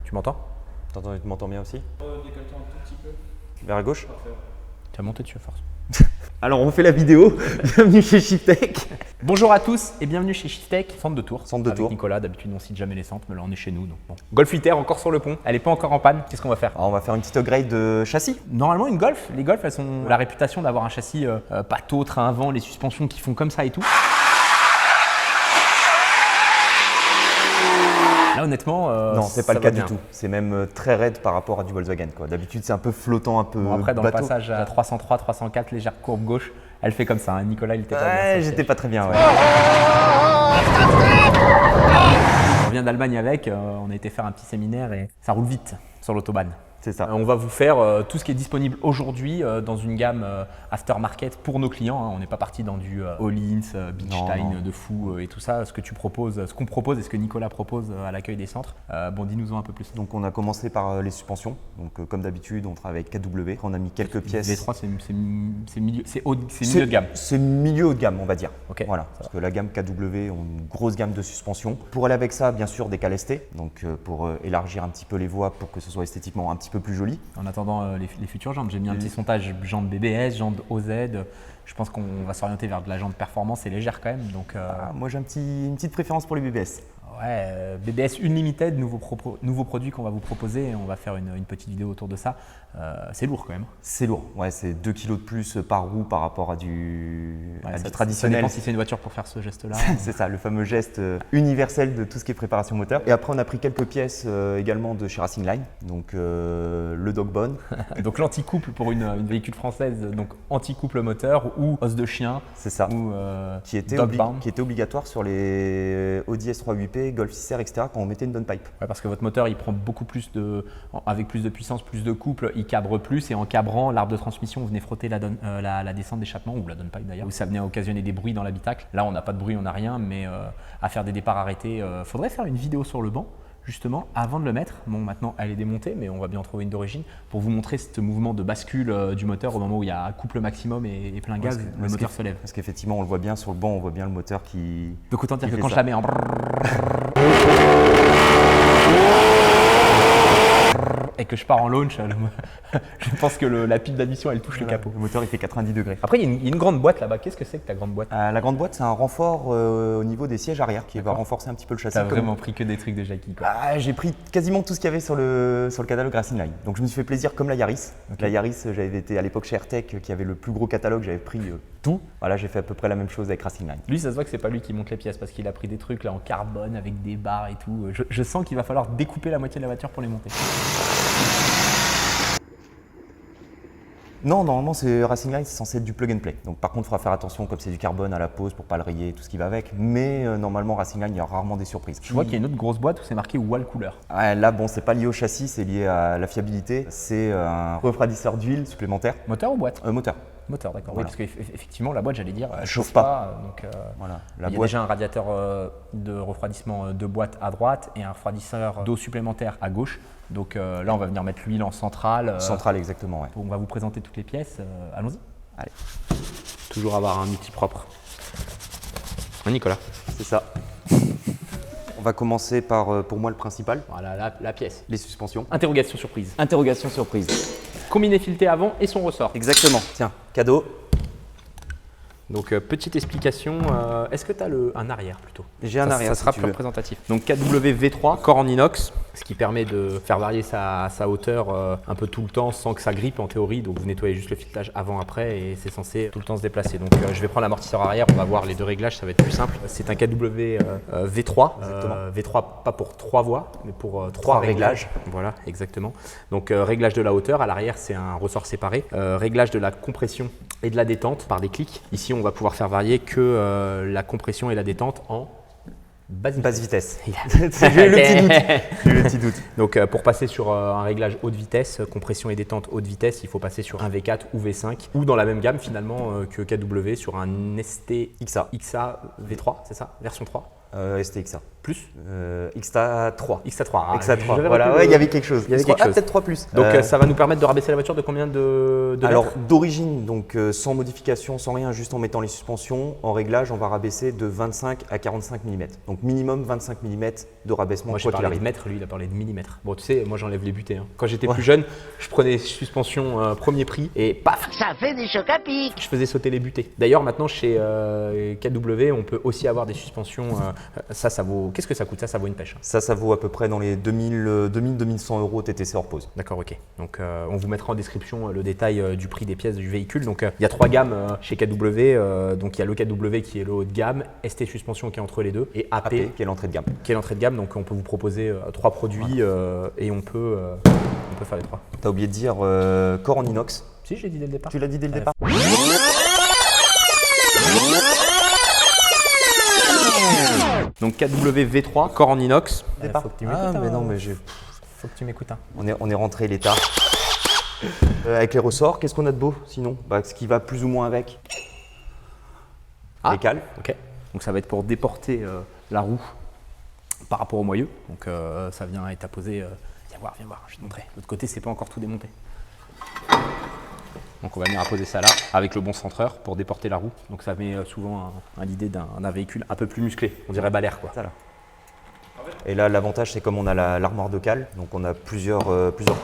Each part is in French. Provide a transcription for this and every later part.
Tu m'entends? Tu m'entends bien aussi? Décale-toi un tout petit peu. Vers la gauche? Parfait. Tu as monté dessus à force. Alors on fait la vidéo, bienvenue chez Shiftech. Bonjour à tous et bienvenue chez Shiftech, centre de Tours. Centre de avec Tours. Nicolas, d'habitude on cite jamais les centres, mais là on est chez nous. Donc bon. Golf 8R encore sur le pont, elle n'est pas encore en panne. Qu'est-ce qu'on va faire? Alors on va faire une petite upgrade de châssis. Normalement une Golf, les Golf elles ont la réputation d'avoir un châssis pâteau, train à vent, les suspensions qui font comme ça et tout. Là honnêtement, Non, c'est pas le cas du tout. C'est même très raide par rapport à du Volkswagen, quoi. D'habitude c'est un peu flottant, un peu Bon, après dans bateau. le passage à 303, 304, légère courbe gauche, elle fait comme ça. Hein. Nicolas il était pas bien. Ouais, j'étais pas très bien, ouais. On vient d'Allemagne avec, on a été faire un petit séminaire et ça roule vite sur l'autobahn. C'est ça. On va vous faire tout ce qui est disponible aujourd'hui dans une gamme aftermarket pour nos clients. Hein. On n'est pas parti dans du Öhlins, Bilstein de fou et tout ça. Ce que tu proposes, ce qu'on propose et ce que Nicolas propose à l'accueil des centres. Bon, dis-nous-en un peu plus. Donc on a commencé par les suspensions. Donc comme d'habitude, on travaille avec KW. On a mis quelques pièces. V3 c'est milieu de gamme. C'est milieu haut de gamme, on va dire. Ok. Voilà, parce que la gamme KW ont une grosse gamme de suspensions. Pour aller avec ça, bien sûr, des cales ST, donc pour élargir un petit peu les voies pour que ce soit esthétiquement un petit peu plus joli. En attendant les futures jantes, j'ai mis un petit sondage jantes BBS, jantes OZ. Je pense qu'on va s'orienter vers de la jante performance et légère quand même. Donc, Moi, j'ai une petite préférence pour les BBS. ouais, BBS Unlimited, nouveau produit qu'on va vous proposer. Et on va faire une petite vidéo autour de ça. C'est lourd quand même. C'est lourd, ouais, c'est 2 kg de plus par roue par rapport à du Ça traditionnel. dépend si c'est une voiture pour faire ce geste-là. C'est ça, le fameux geste universel de tout ce qui est préparation moteur. Et après, on a pris quelques pièces également de chez Racing Line, donc le Dogbone. Donc l'anti-couple pour une véhicule française, donc anti-couple moteur ou os de chien. C'est ça, Ou qui était Dogbound. obligatoire sur les Audi S3 8P, Golf 6R, etc. quand on mettait une downpipe. Ouais, parce que votre moteur il prend beaucoup plus avec plus de puissance, plus de couple, il cabre plus et en cabrant l'arbre de transmission, vous venez frotter la descente d'échappement ou la downpipe d'ailleurs, où ça venait occasionner des bruits dans l'habitacle. Là on n'a pas de bruit, on n'a rien, mais à faire des départs arrêtés, faudrait faire une vidéo sur le banc. Justement, avant de le mettre, bon maintenant elle est démontée, mais on va bien trouver une d'origine pour vous montrer ce mouvement de bascule du moteur au moment où il y a couple maximum et plein gaz, le moteur se lève. Parce qu'effectivement, on le voit bien sur le banc, on voit bien le moteur qui. Donc autant dire qui que fait quand ça. je la mets en et que je pars en launch, je pense que la pile d'admission elle touche le capot. Le moteur il fait 90 degrés. Après il y a une grande boîte là-bas, qu'est-ce que c'est que ta grande boîte? La grande boîte, c'est un renfort au niveau des sièges arrière qui va renforcer un petit peu le châssis. T'as vraiment pris que des trucs de Jackie quoi. J'ai pris quasiment tout ce qu'il y avait sur le catalogue Racing Line. Donc je me suis fait plaisir comme la Yaris. Ok. La Yaris, j'avais été à l'époque chez AirTech qui avait le plus gros catalogue, j'avais pris tout. Voilà, j'ai fait à peu près la même chose avec Racing Line. Lui ça se voit que c'est pas lui qui monte les pièces parce qu'il a pris des trucs là en carbone avec des barres et tout. Je sens qu'il va falloir découper la moitié de la voiture pour les monter. Non, normalement, Racing Line, c'est censé être du plug and play. Donc par contre, il faudra faire attention comme c'est du carbone à la pose pour pas le rayer et tout ce qui va avec. Mais normalement, Racing Line, il y a rarement des surprises. Je vois qu'il y a une autre grosse boîte où c'est marqué Wall Cooler. Ouais, là, bon, c'est pas lié au châssis, c'est lié à la fiabilité. C'est un refroidisseur d'huile supplémentaire. Moteur ou boîte? Moteur. Moteur, d'accord. Voilà. Oui, parce qu'effectivement, la boîte, j'allais dire, elle chauffe chauffe pas. pas. Donc, Voilà. il y a déjà un radiateur de refroidissement de boîte à droite et un refroidisseur d'eau supplémentaire à gauche. Donc là, on va venir mettre l'huile en centrale. Centrale, exactement, ouais. On va vous présenter toutes les pièces. Allons-y. Allez. Toujours avoir un outil propre. Hein, Nicolas? C'est ça. On va commencer par, pour moi, le principal, Voilà la pièce. les suspensions. Interrogation surprise. Interrogation surprise. Combiné fileté avant et son ressort. Exactement. Tiens, cadeau. Donc petite explication, est-ce que tu as un arrière plutôt? J'ai un arrière, Ça sera si tu plus veux. représentatif. Donc KW V3, corps en inox, ce qui permet de faire varier sa hauteur un peu tout le temps sans que ça grippe en théorie. Donc vous nettoyez juste le filetage avant-après et c'est censé tout le temps se déplacer. Donc je vais prendre l'amortisseur arrière, on va voir les deux réglages, ça va être plus simple. C'est un KW V3, V3 pas pour 3 voies, mais pour 3 réglages. Voilà, exactement. Donc réglage de la hauteur, à l'arrière c'est un ressort séparé. Réglage de la compression et de la détente par des clics. Ici on va pouvoir faire varier que la compression et la détente en Basse vitesse. J'ai J'ai eu le petit doute. J'ai eu le petit doute. Donc pour passer sur un réglage haute vitesse, compression et détente haute vitesse, il faut passer sur un V4 ou V5 ou dans la même gamme finalement que KW sur un ST XA. XA V3, c'est ça? Version 3? STXA. Plus Xta3. Xta3. Xta3, voilà, ouais, il y avait quelque chose. Il y avait quelque chose. Peut-être 3 plus. Donc ça va nous permettre de rabaisser la voiture de combien de Alors mètres? d'origine, donc sans modification, sans rien, juste en mettant les suspensions, en réglage, on va rabaisser de 25 à 45 mm. Donc minimum 25 mm de rabaissement. Moi j'ai quoi qu'il parlé de arrive. mètres, lui il a parlé de millimètres. Bon tu sais, moi j'enlève les butées. Hein. Quand j'étais plus jeune, je prenais suspension premier prix et paf, Ça fait des chocs à pic. je faisais sauter les butées. D'ailleurs maintenant chez KW, on peut aussi avoir des suspensions. Ça vaut. Qu'est-ce que ça coûte? Ça vaut une pêche. Ça vaut à peu près dans les 2000-2100 euros TTC hors pause. D'accord, ok. Donc on vous mettra en description le détail du prix des pièces du véhicule. Donc il y a 3 gammes chez KW. Donc il y a le KW qui est le haut de gamme, ST Suspension qui est entre les deux et AP qui est l'entrée de gamme. qui est l'entrée de gamme. Donc on peut vous proposer 3 produits et on peut faire les 3. T'as oublié de dire corps en inox. Si, j'ai dit dès le départ. Tu l'as dit dès le Ouais. départ. Donc KW V3, corps en inox. Départ. Faut que tu m'écoutes, Ah mais hein. non, mais Faut que tu m'écoutes. Hein. on est rentré les tard. Avec les ressorts, qu'est-ce qu'on a de beau sinon? Ce qui va plus ou moins avec. Ah. Les cales. Ok. Donc ça va être pour déporter la roue par rapport au moyeu. Donc ça vient être apposé. Viens voir, je vais te montrer. De l'autre côté, c'est pas encore tout démonté. Donc on va venir apposer ça là avec le bon centreur pour déporter la roue. Donc ça met souvent l'idée d'un véhicule un peu plus musclé. On dirait Balaire quoi. Ça là. Et là, l'avantage, c'est comme on a l'armoire de cale, donc on a plusieurs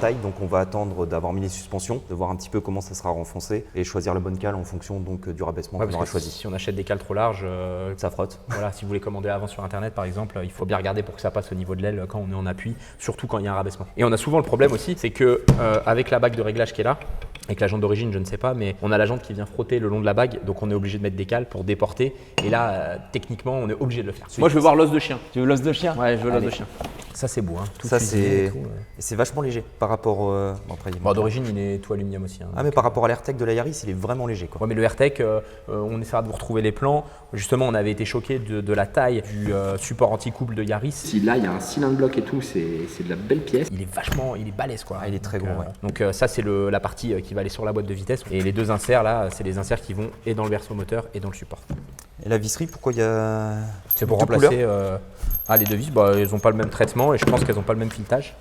tailles, donc on va attendre d'avoir mis les suspensions, de voir un petit peu comment ça sera renfoncé et choisir la bonne cale en fonction donc du rabaissement Ouais, qu'on parce aura que choisi. si on achète des cales trop larges, Ça frotte. voilà, si vous les commandez avant sur internet par exemple, il faut bien regarder pour que ça passe au niveau de l'aile quand on est en appui, surtout quand il y a un rabaissement. Et on a souvent le problème aussi, c'est que avec la bague de réglage qui est là, avec la jante d'origine, je ne sais pas, mais on a la jante qui vient frotter le long de la bague, donc on est obligé de mettre des cales pour déporter. Et là, techniquement, on est obligé de le faire. Moi, je veux voir l'os de chien. Tu veux l'os de chien? Ouais, je veux l'os Allez. de chien. Ça, c'est beau, hein. Tout Ça, cuisiné c'est et tout, ouais. c'est vachement léger par rapport bon, après, il y a- Bon, d'origine, il est tout aluminium aussi. Hein, Ah, mais par rapport à l'AirTech de la Yaris, il est vraiment léger quoi. Ouais, mais le AirTech, on essaiera de vous retrouver les plans. Justement, on avait été choqué de la taille du support anti-couple de Yaris. Si là, il y a un cylindre bloc et tout, c'est de la belle pièce. Il est balèze quoi. Ah, il est très Donc, gros, ouais. Donc ça, c'est la partie qui va aller sur la boîte de vitesse. Et les deux inserts là, c'est les inserts qui vont et dans le berceau moteur et dans le support. Et la visserie, pourquoi il y a C'est pour deux remplacer. Les deux vis, elles n'ont pas le même traitement et je pense qu'elles n'ont pas le même filetage.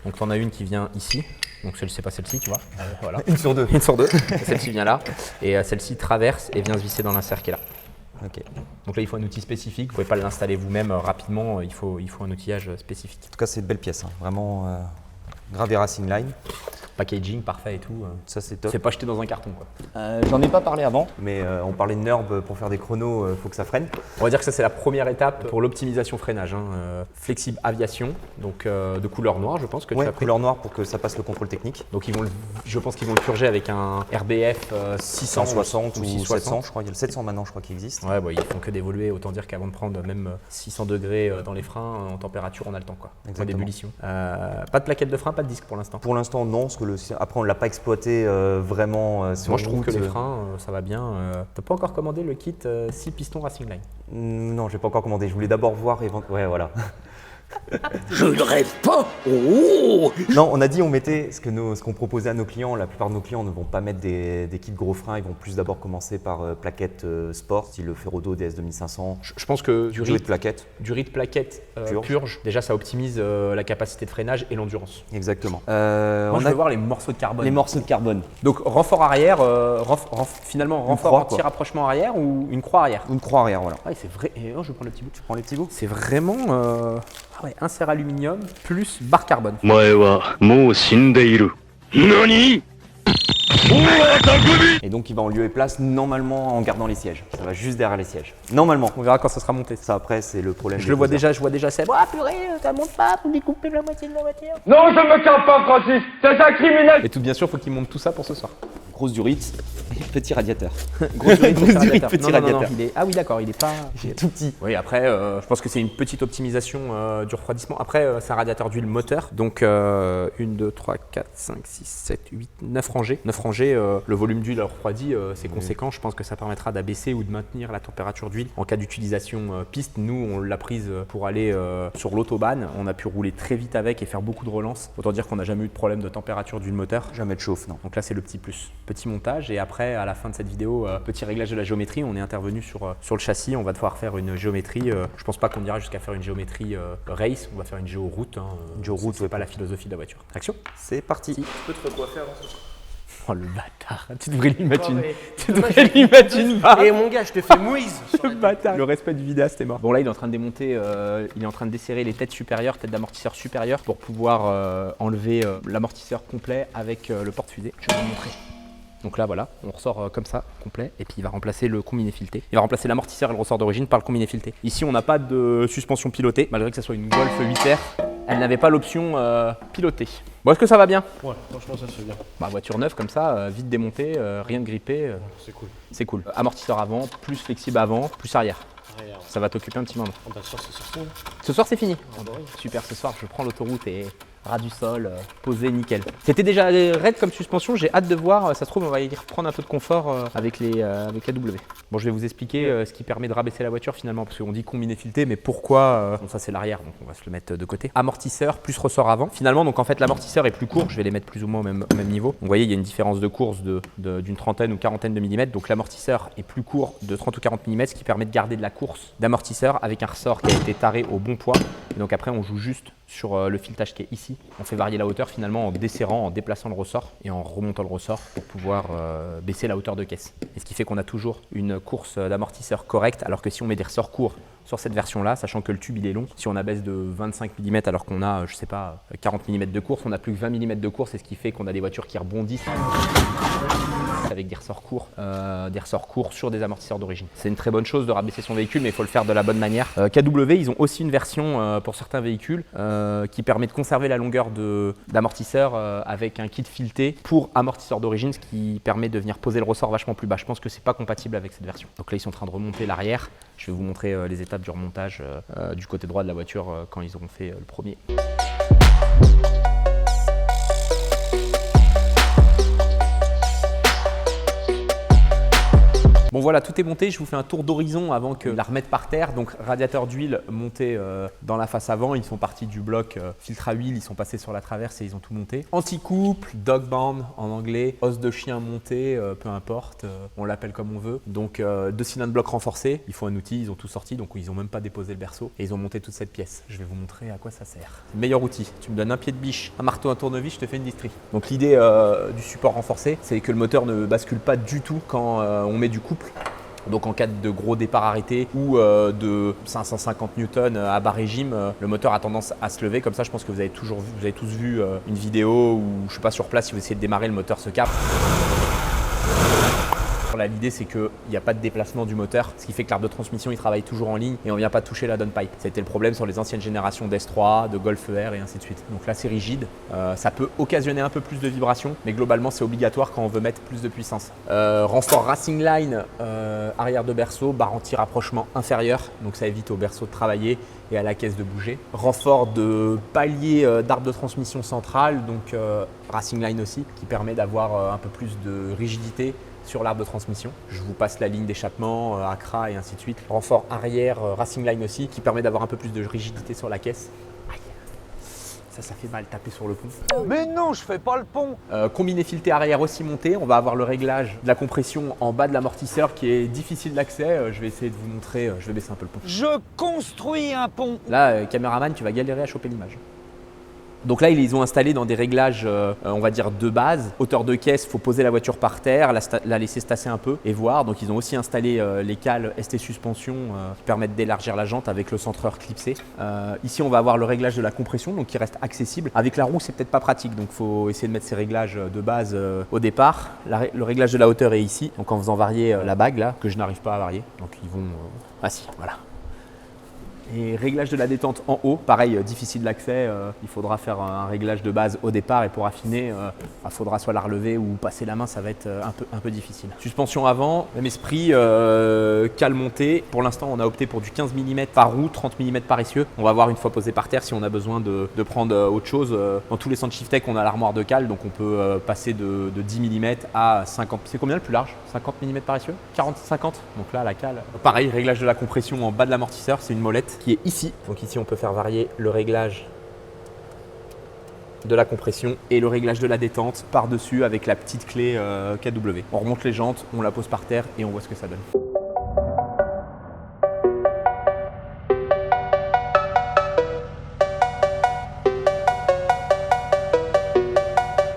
Donc, tu en as une qui vient ici. Donc, c'est pas celle-ci, tu vois. Voilà. Une sur deux. Une sur deux. Celle-ci vient là. Et celle-ci traverse et vient se visser dans l'insert qui est là. Ok. Donc là, il faut un outil spécifique. Vous ne pouvez pas l'installer vous-même rapidement. Il faut un outillage spécifique. En tout cas, c'est une belle pièce, hein. Vraiment gravé Racing Line. Packaging parfait et tout. Ça, c'est top. C'est pas jeté dans un carton, quoi. J'en ai pas parlé avant, mais on parlait de NURB pour faire des chronos, faut que ça freine. On va dire que ça, c'est la première étape pour l'optimisation freinage. Hein. Flexible aviation, donc de couleur noire, je pense que tu Ouais, as pris. couleur noire pour que ça passe le contrôle technique. Donc je pense qu'ils vont le purger avec un RBF 600 160 ou 660. 700, je crois. Il y a le 700 maintenant, je crois, qui existe. Ouais, ils font que d'évoluer. Autant dire qu'avant de prendre même 600 degrés dans les freins, en température, on a le temps, quoi. Point Exactement. d'ébullition. Pas de plaquette de frein, pas de disque pour l'instant. Pour l'instant, non, parce que après, on ne l'a pas exploité vraiment sur Moi, je trouve route, que les freins, ça va bien. T'as pas encore commandé le kit 6 pistons Racing Line? Non, je n'ai pas encore commandé. Je voulais d'abord voir. Ouais, voilà. Je ne rêve pas. Oh. Non, on a dit on mettait ce qu'on proposait à nos clients. La plupart de nos clients ne vont pas mettre des kits gros freins. Ils vont plus d'abord commencer par plaquettes sport, style le Ferrodo DS 2500. Je pense que du Durée de rythme plaquettes. plaquette purge, déjà ça optimise la capacité de freinage et l'endurance. Exactement. Moi, on je a veux voir les morceaux de carbone. les morceaux de carbone. Donc renfort arrière, finalement renfort croix, quoi. anti-rapprochement arrière ou une croix arrière? Une croix arrière, voilà. Ouais, c'est vrai. Et, je vais prendre le petit bout. Tu prends les petits bouts. C'est vraiment insert aluminium plus barre carbone. お前はもう死んでいる。何？ Et donc il va en lieu et place normalement en gardant les sièges. Ça va juste derrière les sièges. Normalement. On verra quand ça sera monté. Ça après c'est le problème. Je des le vois poseurs. déjà Seb. Ah purée, ça monte pas, faut découper la moitié de la voiture. Non, je me calme pas, Francis. C'est un criminel. Et tout bien sûr, faut qu'il monte tout ça pour ce soir. Grosse durite, petit radiateur. Grosse durée, Grosse durée, petit non, non, non, radiateur. il est... Ah oui, d'accord, il est pas. Tout petit. Oui, après, je pense que c'est une petite optimisation du refroidissement. Après, c'est un radiateur d'huile moteur. Donc, 1, 2, 3, 4, 5, 6, 7, 8, 9 rangées. 9 rangées, le volume d'huile refroidi, c'est conséquent. Je pense que ça permettra d'abaisser ou de maintenir la température d'huile en cas d'utilisation piste. Nous, on l'a prise pour aller sur l'autobahn. On a pu rouler très vite avec et faire beaucoup de relances. Autant dire qu'on n'a jamais eu de problème de température d'huile moteur. Jamais de chauffe, non. Donc là, c'est le petit plus. petit montage et après à la fin de cette vidéo, petit réglage de la géométrie. On est intervenu sur le châssis, on va devoir faire une géométrie. Je pense pas qu'on ira jusqu'à faire une géométrie race, on va faire une géoroute. Une géoroute, c'est pas la philosophie de la voiture. Action. C'est parti. Tu peux te recoiffer avant ça. Oh le bâtard, tu devrais lui mettre une barre. Et mon gars, je te fais mouise. Le bâtard. Le respect du vidéaste est mort. Bon là il est en train de démonter, il est en train de desserrer les têtes supérieures, tête d'amortisseur supérieure pour pouvoir enlever l'amortisseur complet avec le porte-fusée. Je vais vous montrer. Donc là voilà, on ressort comme ça, complet, et puis il va remplacer le combiné fileté. Il va remplacer l'amortisseur et le ressort d'origine par le combiné fileté. Ici on n'a pas de suspension pilotée, malgré que ce soit une Golf 8R, elle n'avait pas l'option pilotée. Bon, est-ce que ça va bien? Ouais, franchement ça se fait bien. Bah, voiture neuve comme ça, vite démontée, rien de grippé. C'est cool. C'est cool. Amortisseur avant, plus flexible avant, plus arrière. Arrière. Ça va t'occuper un petit moment. Oh, bah, ce soir, c'est surtout. Ce soir c'est fini. Ah, bah oui. Super, ce soir je prends l'autoroute et ras du sol, posé nickel. C'était déjà raide comme suspension, j'ai hâte de voir, ça se trouve on va y reprendre un peu de confort avec la W. Bon, je vais vous expliquer ce qui permet de rabaisser la voiture finalement, parce qu'on dit combiné fileté, mais pourquoi bon, ça c'est l'arrière, donc on va se le mettre de côté. Amortisseur plus ressort avant. Finalement, donc en fait l'amortisseur est plus court, je vais les mettre plus ou moins au même niveau. Donc, vous voyez, il y a une différence de course d'une trentaine ou quarantaine de millimètres, donc l'amortisseur est plus court de 30 ou 40 mm, ce qui permet de garder de la course d'amortisseur avec un ressort qui a été taré au bon poids. Et donc après on joue juste sur le filetage qui est ici. On fait varier la hauteur finalement en desserrant, en déplaçant le ressort et en remontant le ressort pour pouvoir baisser la hauteur de caisse. Et ce qui fait qu'on a toujours une course d'amortisseur correcte, alors que si on met des ressorts courts sur cette version-là, sachant que le tube il est long, si on abaisse de 25 mm alors qu'on a, je sais pas, 40 mm de course, on n'a plus que 20 mm de course, et ce qui fait qu'on a des voitures qui rebondissent avec des ressorts courts sur des amortisseurs d'origine. C'est une très bonne chose de rabaisser son véhicule, mais il faut le faire de la bonne manière. KW, ils ont aussi une version pour certains véhicules qui permet de conserver la longueur d'amortisseur avec un kit fileté pour amortisseur d'origine, ce qui permet de venir poser le ressort vachement plus bas. Je pense que c'est pas compatible avec cette version. Donc là, ils sont en train de remonter l'arrière. Je vais vous montrer les étapes du remontage du côté droit de la voiture quand ils auront fait le premier. Bon voilà, tout est monté, je vous fais un tour d'horizon avant que la remette par terre. Donc radiateur d'huile monté dans la face avant, ils sont partis du bloc filtre à huile, ils sont passés sur la traverse et ils ont tout monté. Anti-couple, dog band en anglais, os de chien monté, peu importe, on l'appelle comme on veut. Donc 2 cylindres bloc renforcés, il faut un outil, ils ont tout sorti, donc ils n'ont même pas déposé le berceau et ils ont monté toute cette pièce. Je vais vous montrer à quoi ça sert. Meilleur outil, tu me donnes un pied de biche, un marteau, un tournevis, je te fais une distrie. Donc l'idée du support renforcé, c'est que le moteur ne bascule pas du tout quand on met du couple. Donc en cas de gros départ arrêté ou de 550 Newton à bas régime, le moteur a tendance à se lever. Comme ça, je pense que vous avez tous vu une vidéo où, je ne suis pas sur place, si vous essayez de démarrer, le moteur se capte. Là, l'idée, c'est qu'il n'y a pas de déplacement du moteur, ce qui fait que l'arbre de transmission il travaille toujours en ligne et on ne vient pas toucher la downpipe. C'était le problème sur les anciennes générations d'S3, de Golf R et ainsi de suite. Donc là, c'est rigide. Ça peut occasionner un peu plus de vibration, mais globalement, c'est obligatoire quand on veut mettre plus de puissance. Renfort Racing Line, arrière de berceau, barre anti-rapprochement inférieure, donc ça évite au berceau de travailler et à la caisse de bouger. Renfort de palier d'arbre de transmission centrale, donc Racing Line aussi, qui permet d'avoir un peu plus de rigidité sur l'arbre de transmission. Je vous passe la ligne d'échappement, Accra et ainsi de suite. Renfort arrière, Racing Line aussi, qui permet d'avoir un peu plus de rigidité sur la caisse. Aïe. Ça fait mal taper sur le pont. Mais non, je fais pas le pont. Combiné fileté arrière aussi monté. On va avoir le réglage de la compression en bas de l'amortisseur qui est difficile d'accès. Je vais essayer de vous montrer, je vais baisser un peu le pont. Je construis un pont. Là, caméraman, tu vas galérer à choper l'image. Donc là, ils les ont installés dans des réglages, on va dire, de base. Hauteur de caisse, il faut poser la voiture par terre, la laisser se tasser un peu et voir. Donc ils ont aussi installé les cales ST Suspension qui permettent d'élargir la jante avec le centreur clipsé. Ici, on va avoir le réglage de la compression, donc qui reste accessible. Avec la roue, c'est peut-être pas pratique, donc il faut essayer de mettre ces réglages de base au départ. Le réglage de la hauteur est ici, donc en faisant varier la bague, là, que je n'arrive pas à varier. Donc ils vont... Ah si, voilà. Et réglage de la détente en haut, pareil, difficile d'accès, il faudra faire un réglage de base au départ et pour affiner, il faudra soit la relever ou passer la main, ça va être un peu difficile. Suspension avant, même esprit, cale montée. Pour l'instant, on a opté pour du 15 mm par roue, 30 mm par essieu. On va voir une fois posé par terre si on a besoin de prendre autre chose. Dans tous les centres Shiftech, on a l'armoire de cale, donc on peut passer de 10 mm à 50. C'est combien le plus large? 50 mm par essieu? 40, 50? Donc là, la cale. Pareil, réglage de la compression en bas de l'amortisseur, c'est une molette qui est ici. Donc ici, on peut faire varier le réglage de la compression et le réglage de la détente par-dessus avec la petite clé KW. On remonte les jantes, on la pose par terre et on voit ce que ça donne.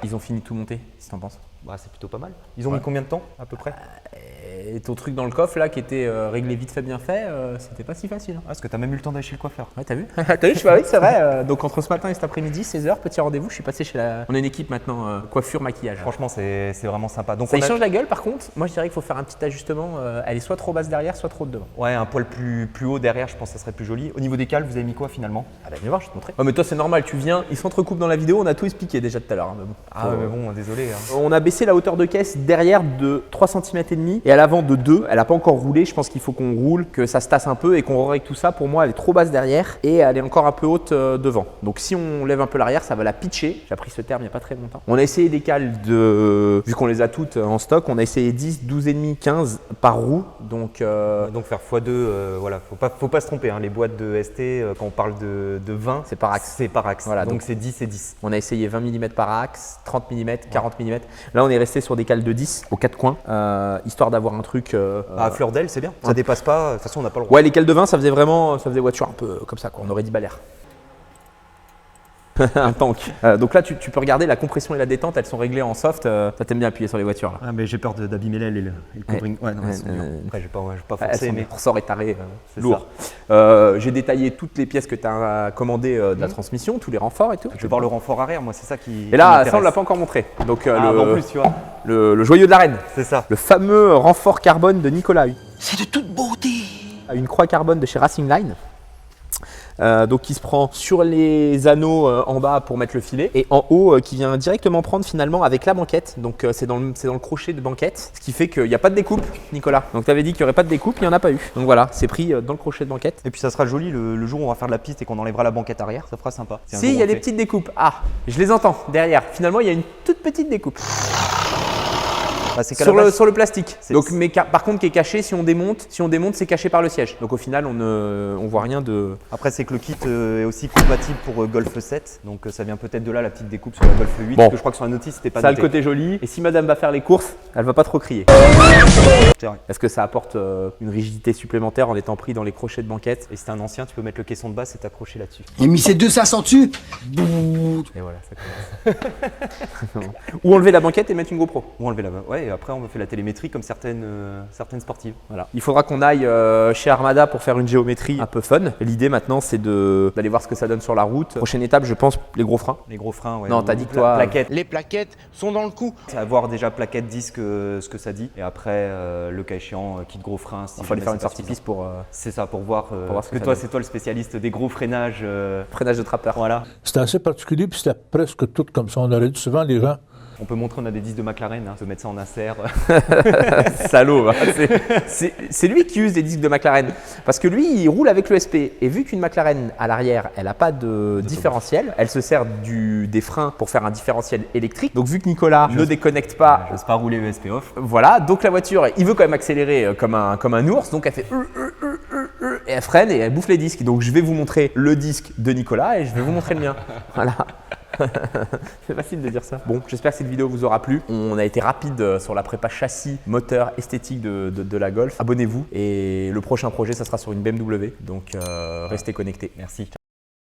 Ils ont fini de tout monter, si t'en penses. Bah, c'est plutôt pas mal. Ils ont mis combien de temps à peu près? Et ton truc dans le coffre là qui était réglé vite fait bien fait, c'était pas si facile. Parce que t'as même eu le temps d'aller chez le coiffeur. Ouais, t'as vu? T'as vu, je fais, oui, c'est vrai. Donc entre ce matin et cet après-midi, 16h, petit rendez-vous, je suis passé chez la. On a une équipe maintenant, coiffure, maquillage. Franchement, c'est vraiment sympa. Donc Ça on y a- change la gueule par contre. Moi je dirais qu'il faut faire un petit ajustement. Elle est soit trop basse derrière, soit trop de devant. Ouais, un poil plus haut derrière, je pense que ça serait plus joli. Au niveau des cales, vous avez mis quoi finalement? Ah bah viens voir, je vais te montrer. Oh mais toi c'est normal, tu viens, ils s'entrecoupent dans la vidéo, on a tout expliqué déjà tout à l'heure. Mais bon. Ah ouais, mais bon, désolé. hein. On a baissé la hauteur de caisse derrière de 3 cm et demi et à l'avant de 2. Elle n'a pas encore roulé, je pense qu'il faut qu'on roule, que ça se tasse un peu et qu'on règle tout ça. Pour moi, elle est trop basse derrière et elle est encore un peu haute devant. Donc si on lève un peu l'arrière, ça va la pitcher. J'ai appris ce terme il n'y a pas très longtemps. On a essayé des cales de, vu qu'on les a toutes en stock, on a essayé 10, 12,5, 15 par roue. Donc Donc faire x2, voilà, faut pas se tromper. hein. Les boîtes de ST, quand on parle de 20, c'est par axe. c'est par axe. Voilà, donc donc- c'est 10 et 10. On a essayé 20 mm par axe, 30 mm, 40 mm. Là, on est resté sur des cales de 10 aux 4 coins, histoire d'avoir un truc. À fleur d'aile, c'est bien. Ça dépasse pas. De toute façon, on n'a pas le droit. Ouais, les cales de 20, ça faisait vraiment, ça faisait voiture un peu comme ça, quoi. On aurait dit balère. Un tank. Donc là, tu peux regarder la compression et la détente, elles sont réglées en soft. Ça t'aime bien appuyer sur les voitures là. Ah, mais j'ai peur d'abîmer l'aile et le covering. Ouais, non, Ouais, elles sont dures. Après, je vais pas Elles forcer, sont mais. ressort et taré, C'est lourd. J'ai détaillé toutes les pièces que tu as commandées de la transmission, tous les renforts et tout. Je vais voir le renfort arrière, moi, c'est ça qui. Et là, qui ça, on l'a m'intéresse. pas encore montré. Donc Ah, bah, en plus, tu vois. le joyau de la reine, C'est ça. le fameux renfort carbone de Nicolas. C'est de toute beauté. Une croix carbone de chez Racing Line. Donc qui se prend sur les anneaux en bas pour mettre le filet et en haut qui vient directement prendre finalement avec la banquette. Donc c'est dans le crochet de banquette, ce qui fait qu'il n'y a pas de découpe, Nicolas. Donc tu avais dit qu'il n'y aurait pas de découpe, il n'y en a pas eu. Donc voilà, c'est pris dans le crochet de banquette. Et puis ça sera joli le jour où on va faire de la piste et qu'on enlèvera la banquette arrière, ça fera sympa. Si un Si, jour il y a on des fait. petites découpes. Ah, je les entends derrière. Finalement, il y a une toute petite découpe Bah, c'est qu'à la sur base, le plastique. c'est- Donc, mais par contre, qui est caché si on démonte. Si on démonte, c'est caché par le siège. Donc au final, on voit rien de. Après, c'est que le kit est aussi compatible pour Golf 7, donc ça vient peut-être de là la petite découpe sur la Golf 8, Bon. parce que je crois que sur la notice c'était pas Ça a le noté. côté joli. Et si madame va faire les courses, elle va pas trop crier. C'est vrai. Est-ce que ça apporte une rigidité supplémentaire en étant pris dans les crochets de banquette? Et si t'es un ancien, tu peux mettre le caisson de basse et t'accrocher là-dessus. Et mis ces 200 dessus. Et voilà, ça commence. Ou enlever la banquette et mettre une GoPro. Ou enlever la main. Ouais, et après on fait la télémétrie comme certaines sportives. Voilà. Il faudra qu'on aille chez Armada pour faire une géométrie un peu fun. Et l'idée maintenant, c'est d'aller voir ce que ça donne sur la route. Prochaine étape, je pense, les gros freins. Les gros freins, ouais. Non, t'as dit que toi- Plaquettes. Les plaquettes sont dans le coup. Avoir déjà plaquette, disque, ce que ça dit. Et après, le cas échéant, kit gros freins. Si Il faut aller jamais faire une c'est pas sortie suffisant. piste pour C'est ça, pour voir. voir Parce ce que que ça toi, donne. c'est toi le spécialiste des gros freinages. freinage de trappeur. Voilà. C'était assez particulier, puis c'était presque tout comme ça. On aurait dit souvent les gens. On peut montrer, on a des disques de McLaren, hein, on peut mettre ça en insert. Salaud, hein. C'est lui qui use des disques de McLaren. Parce que lui, il roule avec le SP. Et vu qu'une McLaren à l'arrière, elle n'a pas de différentiel, elle se sert des freins pour faire un différentiel électrique. Donc vu que Nicolas ne déconnecte pas, J'ose pas rouler ESP off. voilà, donc la voiture, il veut quand même accélérer comme un ours. Donc elle fait et elle freine et elle bouffe les disques. Donc je vais vous montrer le disque de Nicolas et je vais vous montrer le mien. Voilà. C'est facile de dire ça. Bon, j'espère que cette vidéo vous aura plu. On a été rapide sur la prépa châssis, moteur, esthétique de la Golf. Abonnez-vous et le prochain projet, ça sera sur une BMW. Donc restez connectés. Merci.